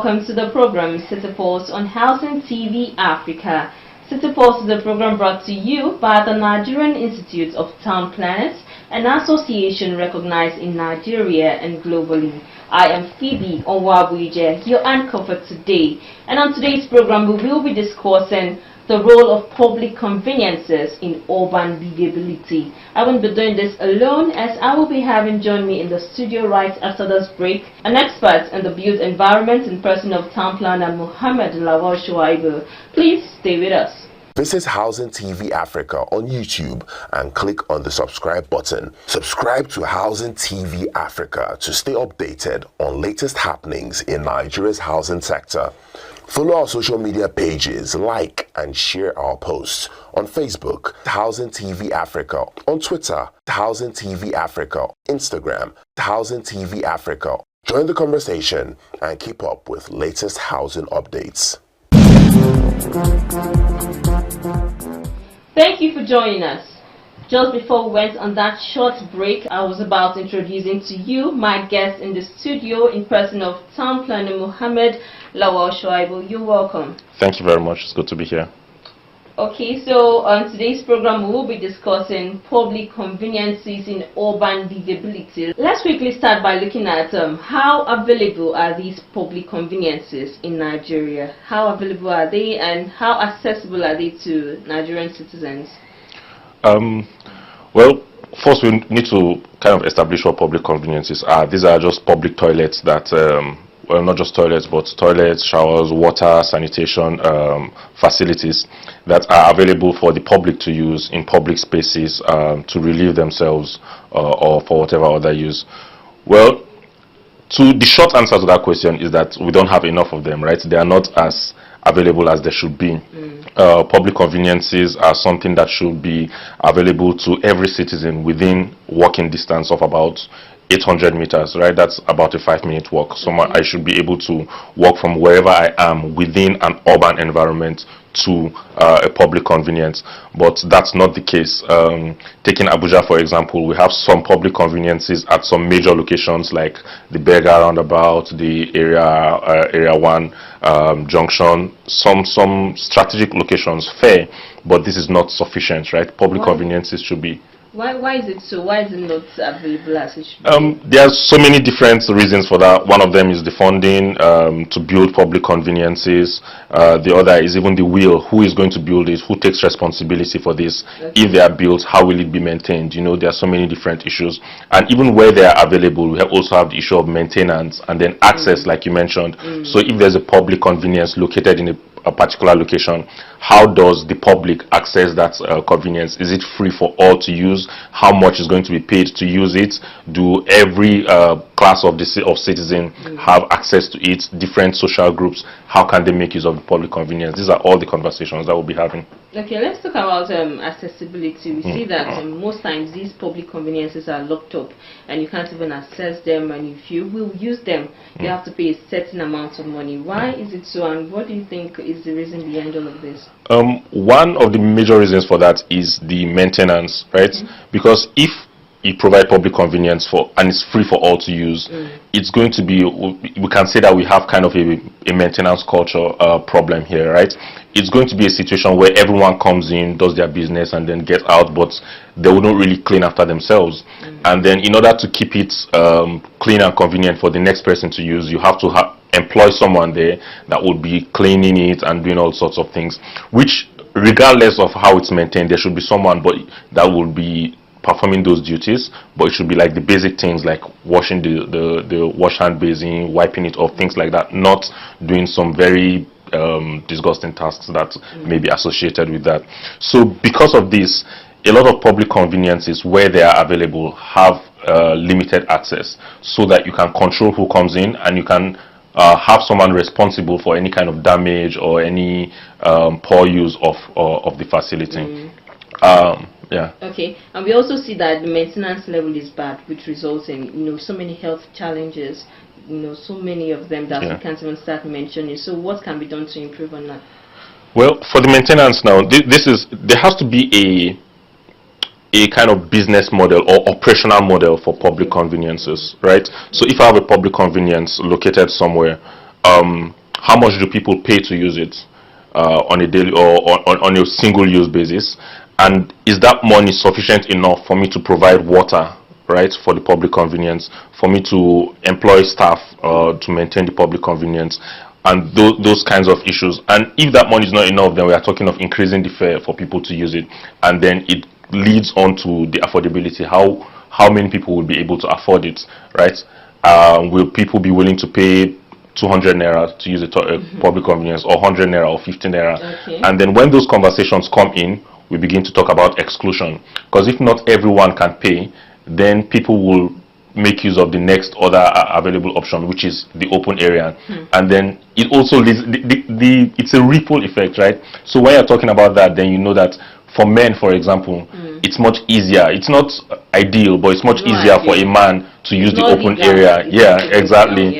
welcome to the program City Pulse on Housing TV Africa. City Pulse is a program brought to you by the Nigerian Institute of Town Planners, an association recognized in Nigeria and globally. I am Phoebe Onwabuije, your anchor for today. And on today's program, we will be discussing the role of public conveniences in urban livability. I won't be doing this alone, as I will be having join me in the studio right after this break an expert in the built environment in person of town planner Mohammed Lawal Shaibu. Please stay with us. Visit Housing TV Africa on YouTube and click on the subscribe button. Subscribe to Housing TV Africa to stay updated on latest happenings in Nigeria's housing sector. Follow our social media pages, like and share our posts on Facebook, Housing TV Africa, on Twitter, Housing TV Africa, Instagram, Housing TV Africa. Join the conversation and keep up with latest housing updates. Thank you for joining us. Just before we went on that short break, I was about introducing to you my guest in the studio in person of town planner Mohammed Lawal Shaibu. You're welcome. Thank you very much. It's good to be here. Okay, so on today's program we will be discussing public conveniences in urban livability. Let's quickly start by looking at how available are these public conveniences in Nigeria? How available are they and how accessible are they to Nigerian citizens? Well, first we need to kind of establish what public conveniences are. These are just public toilets that well, not just toilets, but toilets, showers, water, sanitation facilities that are available for the public to use in public spaces to relieve themselves or for whatever other use. Well, the short answer to that question is that we don't have enough of them, right? They are not as available as they should be. Public conveniences are something that should be available to every citizen within walking distance of about 800 meters, right? That's about a 5-minute walk. So I should be able to walk from wherever I am within an urban environment to a public convenience, but that's not the case. Taking Abuja for example, we have some public conveniences at some major locations like the Berger roundabout, the area 1 junction, some strategic locations fair, but this is not sufficient, right? Public conveniences should be. Why is it so? Why is it not available as it should be? There are so many different reasons for that. One of them is the funding to build public conveniences. The other is even the will. Who is going to build it? Who takes responsibility for this? Okay. If they are built, how will it be maintained? You know, there are so many different issues. And even where they are available, we also have the issue of maintenance and then access, like you mentioned. So if there's a public convenience located in a particular location, how does the public access that convenience? Is it free for all to use? How much is going to be paid to use it? Do every class of citizen have access to it? Different social groups, how can they make use of the public convenience? These are all the conversations that we'll be having. Okay, let's talk about accessibility. We see that most times these public conveniences are locked up and you can't even access them, and if you will use them, you have to pay a certain amount of money. Why is it so, and what do you think is the reason behind all of this? One of the major reasons for that is the maintenance, right? Because if you provide public convenience and it's free for all to use, it's going to be, we can say that we have kind of a maintenance culture problem here, right? It's going to be a situation where everyone comes in, does their business and then gets out, but they wouldn't really clean after themselves. And then in order to keep it clean and convenient for the next person to use, you have to employ someone there that would be cleaning it and doing all sorts of things, which regardless of how it's maintained, there should be someone that would be performing those duties, but it should be like the basic things like washing the wash hand basin, wiping it off, things like that, not doing some very disgusting tasks that may be associated with that. So because of this, a lot of public conveniences where they are available have limited access, so that you can control who comes in and you can have someone responsible for any kind of damage or any poor use of the facility. Yeah. Okay, and we also see that the maintenance level is bad, which results in so many health challenges. So many of them that we can't even start mentioning. So what can be done to improve on that? Well, for the maintenance now, there has to be a kind of business model or operational model for public conveniences, right? So if I have a public convenience located somewhere, how much do people pay to use it on a daily or on a single use basis, and is that money sufficient enough for me to provide water, right, for the public convenience, for me to employ staff to maintain the public convenience, and those kinds of issues. And if that money is not enough, then we are talking of increasing the fare for people to use it, and then it leads on to the affordability. How many people will be able to afford it, right? Will people be willing to pay 200 naira to use a public convenience, or 100 naira, or 50 naira? Okay. And then when those conversations come in, we begin to talk about exclusion, because if not everyone can pay, then people will make use of the next other available option, which is the open area. And then it also leads it's a ripple effect, right? So when you're talking about that, then you know that for men, for example, it's much easier. It's not ideal, but it's much easier for a man to use the open area, exactly,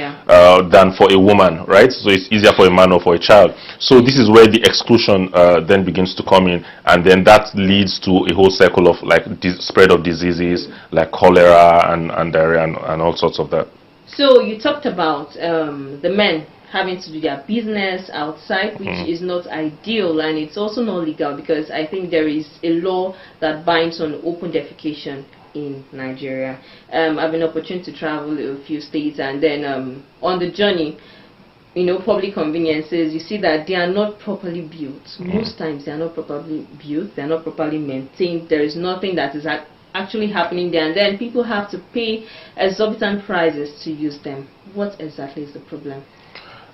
than for a woman, right? So it's easier for a man or for a child. So this is where the exclusion then begins to come in, and then that leads to a whole circle of like spread of diseases like cholera and diarrhea and all sorts of that. So you talked about the men having to do their business outside, which is not ideal, and it's also not legal, because I think there is a law that binds on open defecation in Nigeria. I've been opportunity to travel a few states, and then on the journey, you know, public conveniences, you see that they are not properly built. Most times they are not properly built, they are not properly maintained. There is nothing that is actually happening there, and then people have to pay exorbitant prices to use them. What exactly is the problem?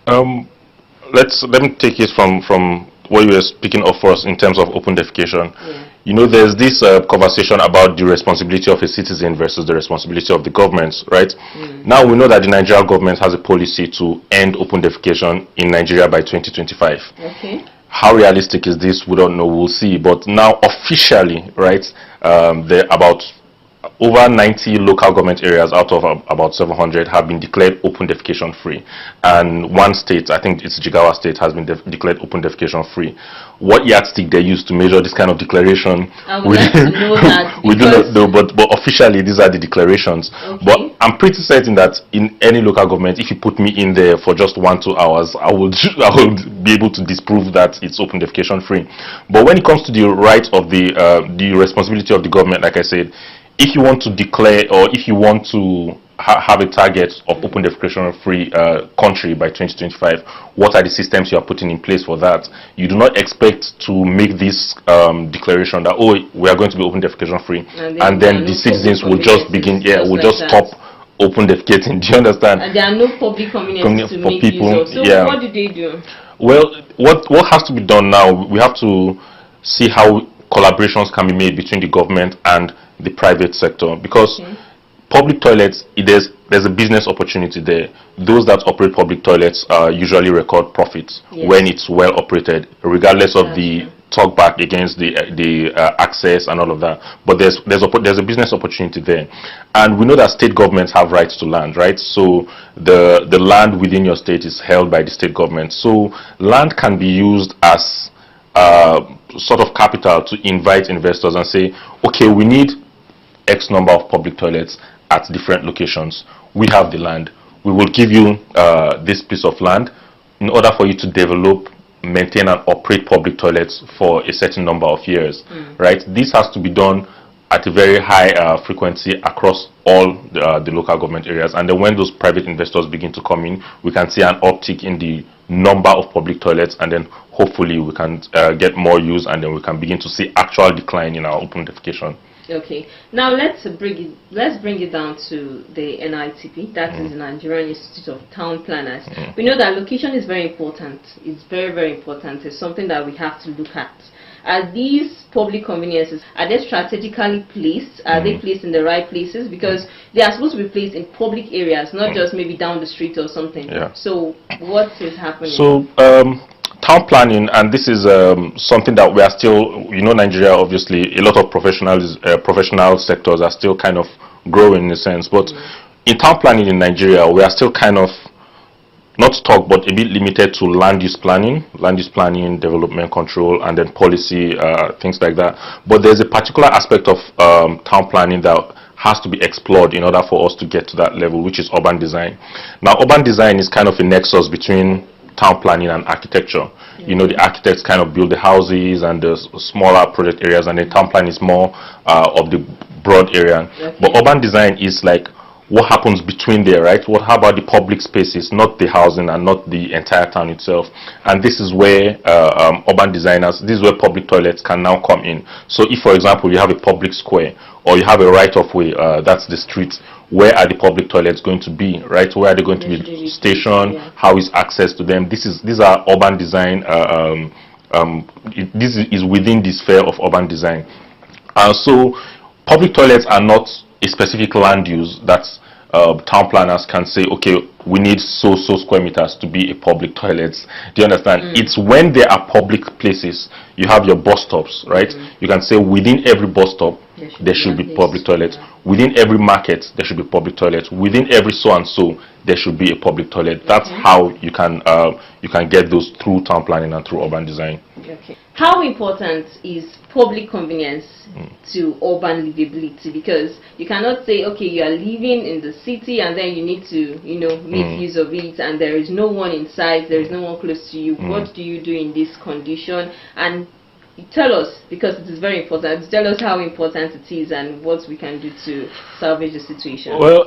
Let me take it from what you were speaking of first in terms of open defecation. You know, there's this conversation about the responsibility of a citizen versus the responsibility of the government, right? Now we know that the Nigerian government has a policy to end open defecation in Nigeria by 2025. Okay. How realistic is this? We don't know. We'll see. But now officially, right, there about over 90 local government areas out of about 700 have been declared open defecation free, and one state, I think it's Jigawa State, has been declared open defecation free. What yardstick they use to measure this kind of declaration, we do not know, but officially these are the declarations. Okay. But I'm pretty certain that in any local government, if you put me in there for just 1-2 hours, I would be able to disprove that it's open defecation free. But when it comes to the right of the responsibility of the government, like I said, if you want to declare, or if you want to have a target of open defecation free country by 2025, what are the systems you are putting in place for that? You do not expect to make this declaration that, oh, we are going to be open defecation free, and then the citizens will just begin, will just stop open defecating. Do you understand? And there are no public communities to make people, use of. So what do they do? Well, what has to be done now, we have to see how collaborations can be made between the government and the private sector, because public toilets, there's a business opportunity there. Those that operate public toilets usually record profits when it's well operated, regardless of the talkback against the access and all of that. But there's a business opportunity there, and we know that state governments have rights to land, right? So the land within your state is held by the state government. So land can be used as sort of capital to invite investors and say, okay, we need X number of public toilets at different locations. We have the land. We will give you this piece of land in order for you to develop, maintain, and operate public toilets for a certain number of years, right? This has to be done at a very high frequency across all the local government areas. And then when those private investors begin to come in, we can see an uptick in the number of public toilets, and then hopefully we can get more use, and then we can begin to see actual decline in our open defecation. Okay, now let's bring it down to the NITP, that is the Nigerian Institute of Town Planners. We know that location is very important. It's very, very important. It's something that we have to look at. Are these public conveniences, are they strategically placed? Are they placed in the right places? Because they are supposed to be placed in public areas, not just maybe down the street or something. So what is happening? So town planning, and this is something that we are still, you know, Nigeria, obviously a lot of professional sectors are still kind of growing in a sense, but in town planning in Nigeria, we are still kind of not stuck, but a bit limited to land use planning, development control, and then policy, things like that. But there's a particular aspect of town planning that has to be explored in order for us to get to that level, which is urban design. Now, urban design is kind of a nexus between town planning and architecture. You know, the architects kind of build the houses and the smaller project areas, and the town plan is more of the broad area. But urban design is like what happens between there, right? How about the public spaces, not the housing and not the entire town itself? And this is where urban designers, this is where public toilets can now come in. So if, for example, you have a public square or you have a right-of-way, that's the street, where are the public toilets going to be, right? Where are they going to be stationed? How is access to them? These are urban design. This is within the sphere of urban design. So public toilets are not a specific land use that town planners can say, okay, we need so square meters to be a public toilet. Do you understand? It's when there are public places, you have your bus stops, right? You can say within every bus stop there should be public toilets. Within every market there should be public toilets. Within every so and so there should be a public toilet. That's how you can get those through town planning and through urban design. Okay. How important is public convenience to urban livability? Because you cannot say, okay, you are living in the city and then you need to, you know, make use of it, and there is no one inside, there is no one close to you. What do you do in this condition? And tell us, because it is very important, tell us how important it is and what we can do to salvage the situation. Well,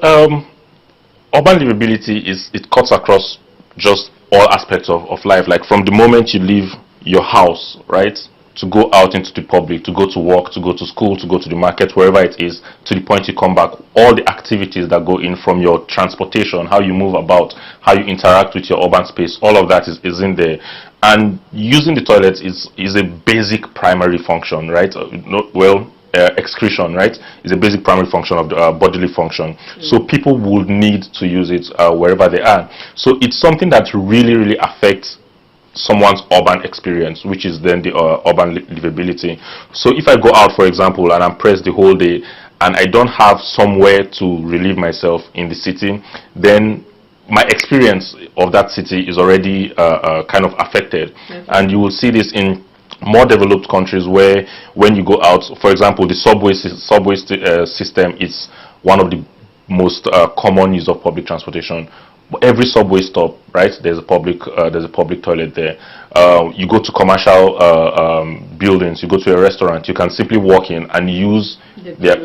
urban livability it cuts across just all aspects of life. Like from the moment you leave your house, right, to go out into the public, to go to work, to go to school, to go to the market, wherever it is, to the point you come back, all the activities that go in, from your transportation, how you move about, how you interact with your urban space, all of that is in there. And using the toilets is a basic primary function, right? Excretion, right, is a basic primary function of the bodily function. So people would need to use it wherever they are. So it's something that really affects someone's urban experience, which is then the urban livability. So if I go out, for example, and I'm pressed the whole day and I don't have somewhere to relieve myself in the city, then my experience of that city is already kind of affected. And you will see this in more developed countries, where when you go out, for example, the subway system is one of the most common use of public transportation. Every subway stop, right, there's a public toilet there. You go to commercial buildings, you go to a restaurant, you can simply walk in and use their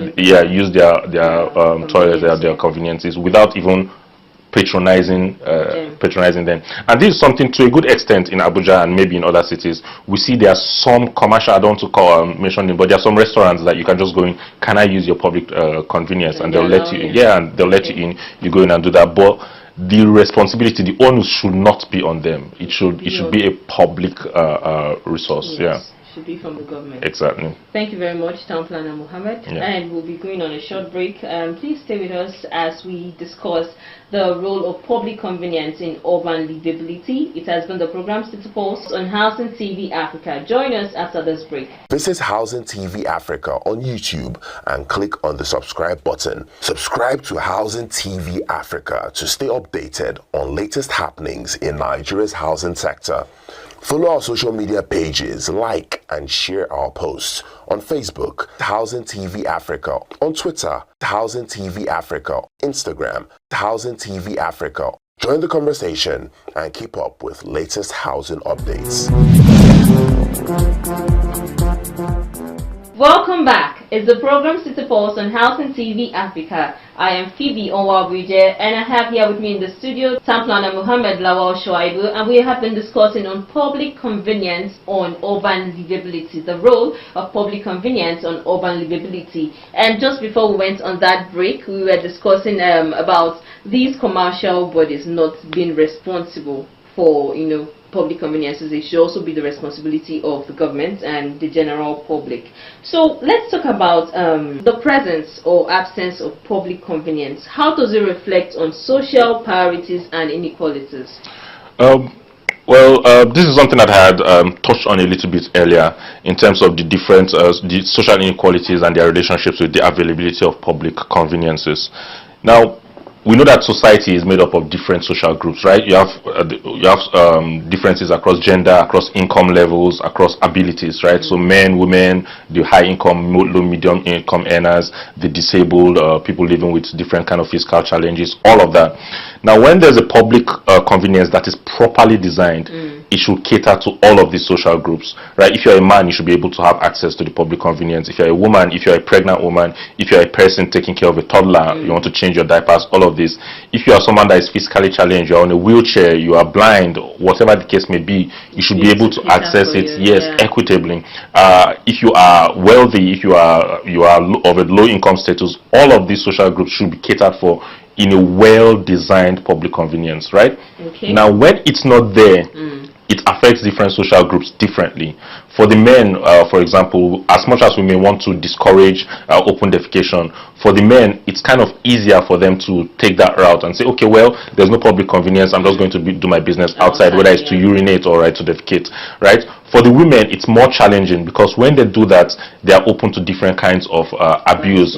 toilets, their conveniences, without even patronizing them. And this is something, to a good extent, in Abuja and maybe in other cities. We see there are some commercial, I don't want to mention them, but there are some restaurants that you can just go in, can I use your public convenience, and they'll let you in. And they'll let you in, you go in and do that. But the responsibility, the onus should not be on them. It should be a public resource. Should be from the government. Exactly. Thank you very much, Town Planner Mohammed. And we'll be going on a short break. Please stay with us as we discuss the role of public convenience in urban livability. It has been the program City Pulse on Housing TV Africa. Join us after this break. Visit Housing TV Africa on YouTube and click on the subscribe button. Subscribe to Housing TV Africa to stay updated on latest happenings in Nigeria's housing sector. Follow our social media pages, like and share our posts on Facebook, Housing TV Africa, on Twitter, Housing TV Africa, Instagram, Housing TV Africa. Join the conversation and keep up with latest housing updates. Welcome back. It's the program City Pulse on Housing TV Africa. I am Phoebe Onwabuje, and I have here with me in the studio Town Planner Mohammed Lawal Shaibu, and we have been discussing on public convenience on urban livability, the role of public convenience on urban livability. And just before we went on that break, we were discussing about these commercial bodies not being responsible for, you know, public conveniences. It should also be the responsibility of the government and the general public. So let's talk about the presence or absence of public convenience. How does it reflect on social priorities and inequalities? This is something that I had touched on a little bit earlier in terms of the different the social inequalities and their relationships with the availability of public conveniences. Now, we know that society is made up of different social groups, right? You have differences across gender, across income levels, across abilities, right? So men, women, the high income, low, medium income earners, the disabled, people living with different kind of physical challenges, all of that. Now, when there's a public convenience that is properly designed, it should cater to all of these social groups, right? If you're a man, you should be able to have access to the public convenience. If you're a woman, if you're a pregnant woman, if you're a person taking care of a toddler, you want to change your diapers, all of this. If you are someone that is physically challenged, you're on a wheelchair, you are blind, whatever the case may be, you should be able to access it, equitably. If you are wealthy, if you are of a low income status, all of these social groups should be catered for in a well-designed public convenience, right? Okay. Now, when it's not there, it affects different social groups differently. For the men, for example, as much as we may want to discourage open defecation, for the men, it's kind of easier for them to take that route and say, okay, well, there's no public convenience, I'm just going to do my business outside, whether it's to urinate or to defecate, right? For the women, it's more challenging because when they do that, they are open to different kinds of abuse,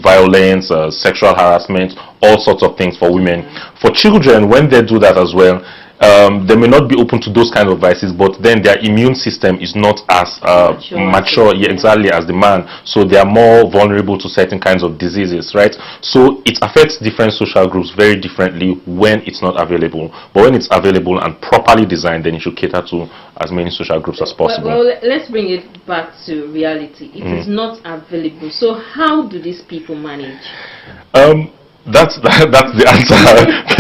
violence, sexual harassment, all sorts of things for women. For children, when they do that as well, they may not be open to those kind of vices, but then their immune system is not as mature exactly as the man, so they are more vulnerable to certain kinds of diseases, right? So it affects different social groups very differently when it's not available, but when it's available and properly designed, then it should cater to as many social groups as possible. Well, let's bring it back to reality. It is not available, so how do these people manage? That's the answer.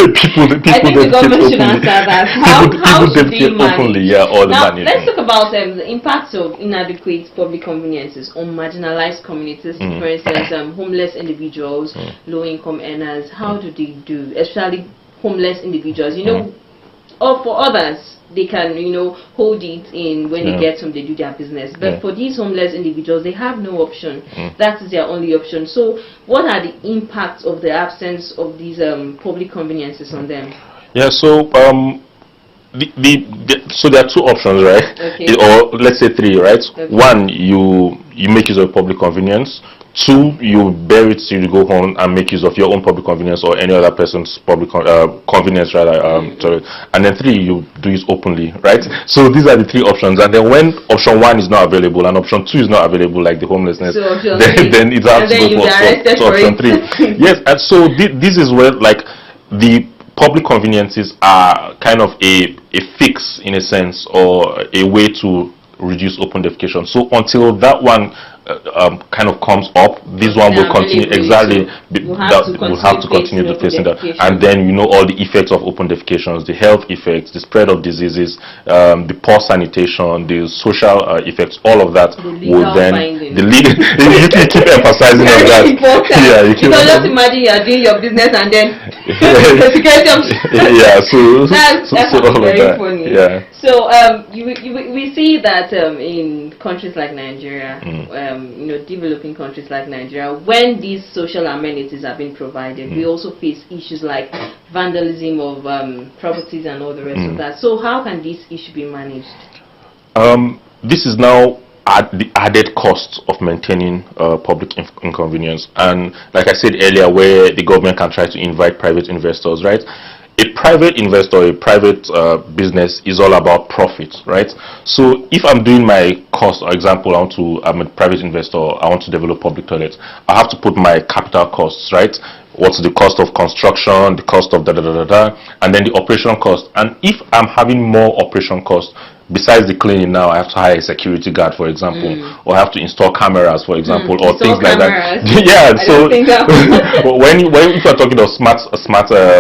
people I think the government should answer that. How should they manage? Openly, now, let's talk about the impacts of inadequate public conveniences on marginalized communities, for instance, homeless individuals, low-income earners. How do they do, especially homeless individuals? You know, or for others, they can, hold it in when they get home, they do their business. But for these homeless individuals, they have no option. That is their only option. So what are the impacts of the absence of these public conveniences on them? Yeah, so so there are two options, right? Okay. Or let's say three, right? Okay. One, you make use of public convenience. Two, you bear it till you go home and make use of your own public convenience or any other person's public convenience, rather. Sorry. And then three, you do it openly, right? So these are the three options. And then when option one is not available and option two is not available, like the homelessness, so then it has to go to option three. Yes, and so this is where like the public conveniences are kind of a fix in a sense, or a way to reduce open defecation. So until that one kind of comes up, this one will continue exactly. We'll have to continue to facing that, and then all the effects of open defecations, the health effects, the spread of diseases, the poor sanitation, the social effects, all of that will then you keep emphasizing on that. Yeah, you can just imagine you are doing your business and then that's all very of that. Funny. Yeah. So we see that in countries like Nigeria, developing countries like Nigeria, when these social amenities are being provided, we also face issues like vandalism of properties and all the rest of that. So how can this issue be managed? This is now the added cost of maintaining public inconvenience, and like I said earlier, where the government can try to invite private investors, right? A private investor, a private business is all about profit, right? So if I'm doing my cost, for example, I'm a private investor, I want to develop public toilets, I have to put my capital costs, right? What's the cost of construction, the cost of and then the operation cost. And if I'm having more operation costs, besides the cleaning now, I have to hire a security guard, for example, or I have to install cameras, for example, or things like that. Yeah, so when if you're talking of smart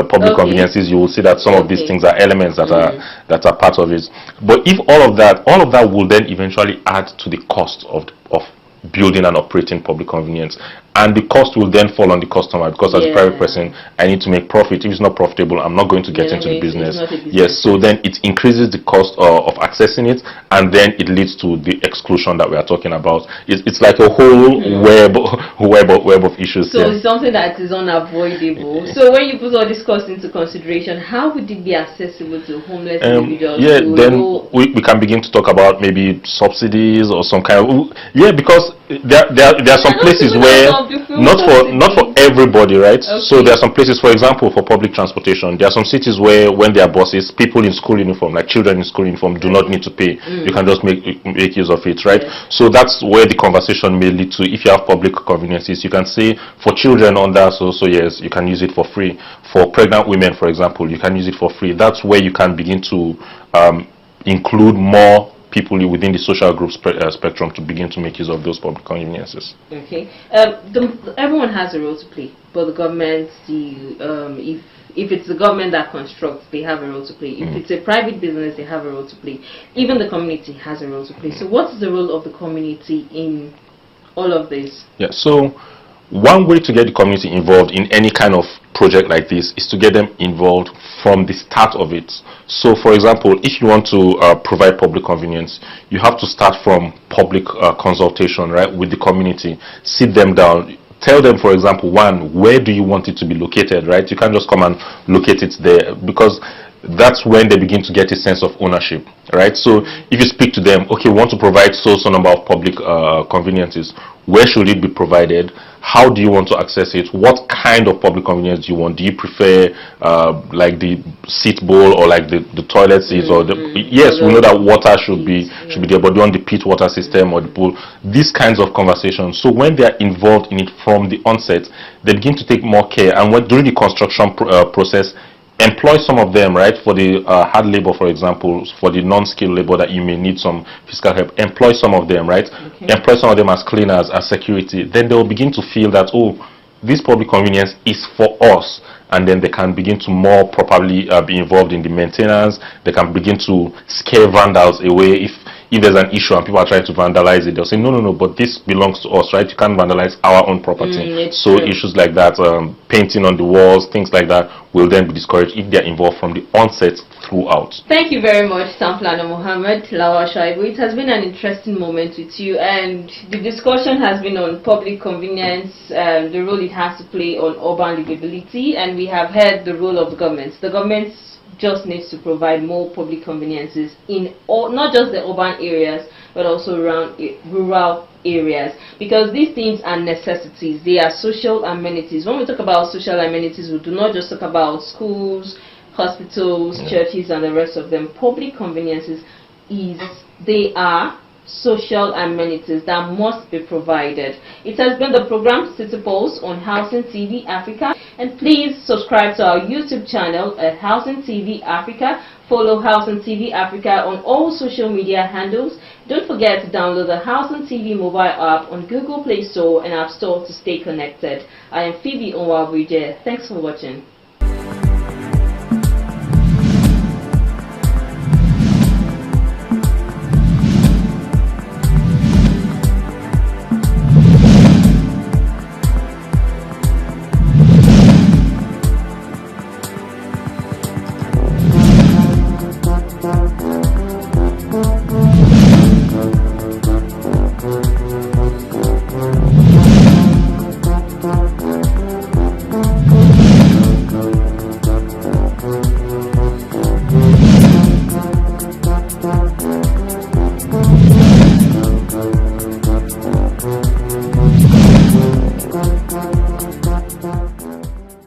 public conveniences, you will see that some of these things are elements that are part of it. But if all of that will then eventually add to the cost of building and operating public convenience, and the cost will then fall on the customer, because as a private person, I need to make profit. If it's not profitable, I'm not going to get into the business. Yes, so then it increases the cost of accessing it, and then it leads to the exclusion that we are talking about. It's like a whole web of issues. So it's something that is unavoidable. So when you put all this cost into consideration, how would it be accessible to homeless individuals? Yeah, then we can begin to talk about maybe subsidies or some kind of because there are some places where not for everybody, right? Okay. So there are some places, for example, for public transportation. There are some cities where when there are buses, people in school uniform, like children in school uniform, do not need to pay. You can just make use of it, right? Yes. So that's where the conversation may lead to. If you have public conveniences, you can say for children under so yes, you can use it for free. For pregnant women, for example, you can use it for free. That's where you can begin to include more people within the social group spectrum to begin to make use of those public conveniences. Okay. Everyone has a role to play, but the government, if it's the government that constructs, they have a role to play. If it's a private business, they have a role to play. Even the community has a role to play. So what is the role of the community in all of this? Yeah, so one way to get the community involved in any kind of project like this is to get them involved from the start of it. So for example, if you want to provide public convenience, you have to start from public consultation, right, with the community. Sit them down. Tell them, for example, where do you want it to be located, right? You can't just come and locate it there, because that's when they begin to get a sense of ownership, right? So if you speak to them, okay, we want to provide so number of public conveniences. Where should it be provided? How do you want to access it? What kind of public convenience do you want? Do you prefer like the seat bowl or like the toilet seats or the yes, we know that water should be there, but do you want the pit water system or the pool? These kinds of conversations. So when they are involved in it from the onset, they begin to take more care, and during the construction process, employ some of them, right, for the hard labor, for example, for the non-skilled labor that you may need some physical help. Employ some of them, right? Okay. Employ some of them as cleaners, as security. Then they will begin to feel that, oh, this public convenience is for us, and then they can begin to more properly be involved in the maintenance. They can begin to scare vandals away. If there's an issue and people are trying to vandalize it, they'll say, no, but this belongs to us, right? You can't vandalize our own property. So true. Issues like that, painting on the walls, things like that, will then be discouraged if they're involved from the onset throughout. Thank you very much, Town Planner Mohammed Lawal Shaibu. It has been an interesting moment with you, and the discussion has been on public convenience, the role it has to play on urban livability, and we have heard the role of the government. The government just needs to provide more public conveniences in not just the urban areas, but also around rural areas, because these things are necessities. They are social amenities. When we talk about social amenities, we do not just talk about schools, hospitals, churches, and the rest of them. Public conveniences they are social amenities that must be provided. It has been the program City Pulse on Housing TV Africa, and please subscribe to our YouTube channel at Housing TV Africa. Follow Housing TV Africa on all social media handles. Don't forget to download the Housing TV mobile app on Google Play Store and App Store to stay connected. I am Phoebe Onwabuje. Thanks for watching.